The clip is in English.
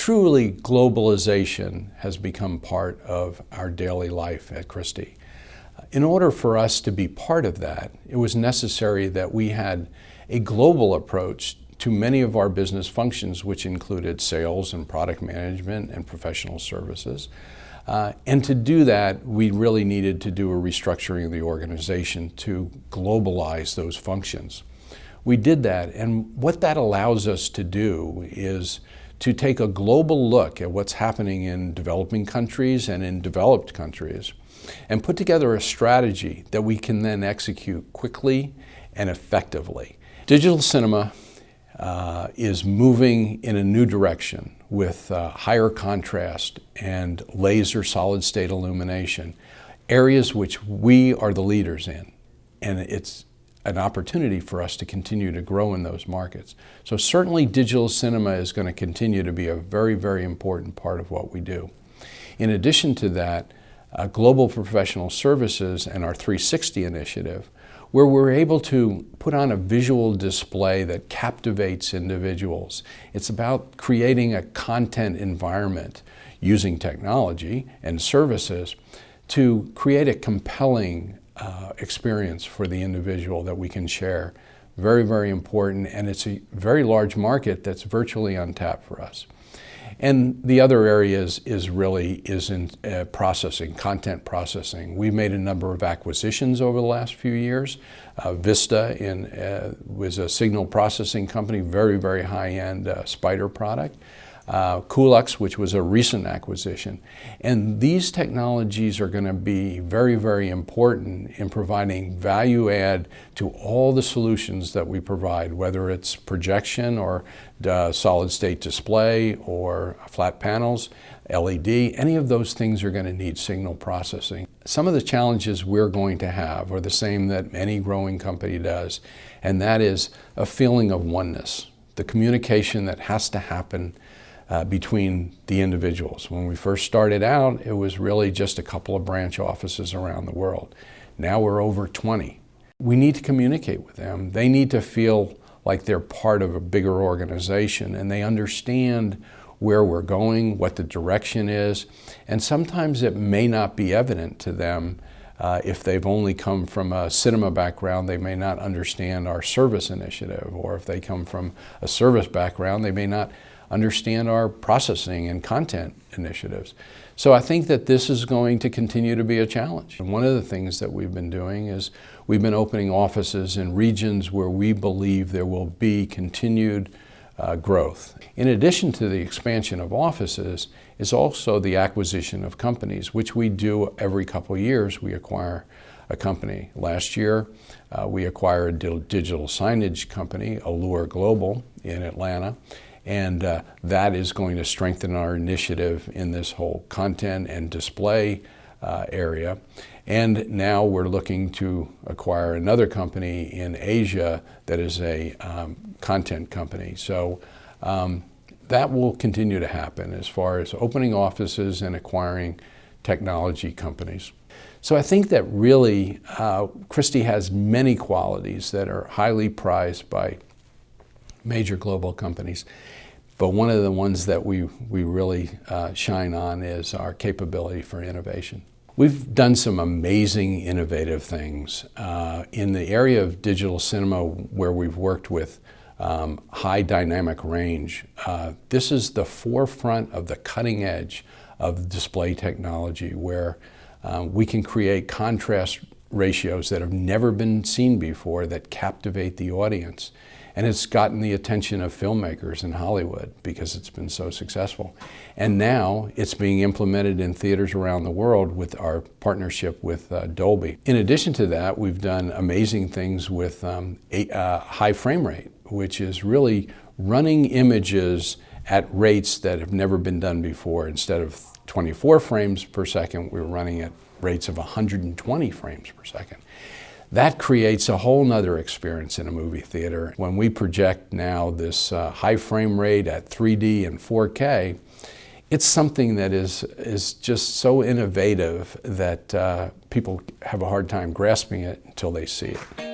truly globalization has become part of our daily life at Christie. In order for us to be part of that, it was necessary that we had a global approach to many of our business functions, which included sales and product management and professional services. And to do that, we really needed to do a restructuring of the organization to globalize those functions. We did that, and what that allows us to do is to take a global look at what's happening in developing countries and in developed countries, and put together a strategy that we can then execute quickly and effectively. Digital cinema is moving in a new direction with higher contrast and laser solid-state illumination, areas which we are the leaders in, and it's an opportunity for us to continue to grow in those markets. So certainly digital cinema is going to continue to be a very, very important part of what we do. In addition to that, Global Professional Services and our 360 initiative, where we're able to put on a visual display that captivates individuals. It's about creating a content environment using technology and services to create a compelling experience for the individual that we can share. Very, very important, and it's a very large market that's virtually untapped for us. And the other areas is in processing, content processing. We've made a number of acquisitions over the last few years. Vista was a signal processing company, very, very high-end Spider product. Coolux, which was a recent acquisition. And these technologies are going to be very, very important in providing value add to all the solutions that we provide, whether it's projection or solid state display or flat panels, LED, any of those things are going to need signal processing. Some of the challenges we're going to have are the same that any growing company does, and that is a feeling of oneness, the communication that has to happen between the individuals. When we first started out, it was really just a couple of branch offices around the world. Now we're over 20. We need to communicate with them. They need to feel like they're part of a bigger organization and they understand where we're going, what the direction is, and sometimes it may not be evident to them. If they've only come from a cinema background, they may not understand our service initiative, or if they come from a service background, they may not understand our processing and content initiatives. So I think that this is going to continue to be a challenge. And one of the things that we've been doing is we've been opening offices in regions where we believe there will be continued growth. In addition to the expansion of offices is also the acquisition of companies, which we do every couple of years. We acquire a company. Last year, we acquired a digital signage company, Allure Global, in Atlanta. And that is going to strengthen our initiative in this whole content and display area. And now we're looking to acquire another company in Asia that is a content company. So that will continue to happen as far as opening offices and acquiring technology companies. So I think that really Christie has many qualities that are highly prized by major global companies. But one of the ones that we really shine on is our capability for innovation. We've done some amazing innovative things. In the area of digital cinema, where we've worked with high dynamic range, this is the forefront of the cutting edge of display technology, where we can create contrast ratios that have never been seen before that captivate the audience. And it's gotten the attention of filmmakers in Hollywood because it's been so successful. And now it's being implemented in theaters around the world with our partnership with Dolby. In addition to that, we've done amazing things with high frame rate, which is really running images at rates that have never been done before. Instead of 24 frames per second, we're running at rates of 120 frames per second. That creates a whole nother experience in a movie theater. When we project now this high frame rate at 3D and 4K, it's something that is just so innovative that people have a hard time grasping it until they see it.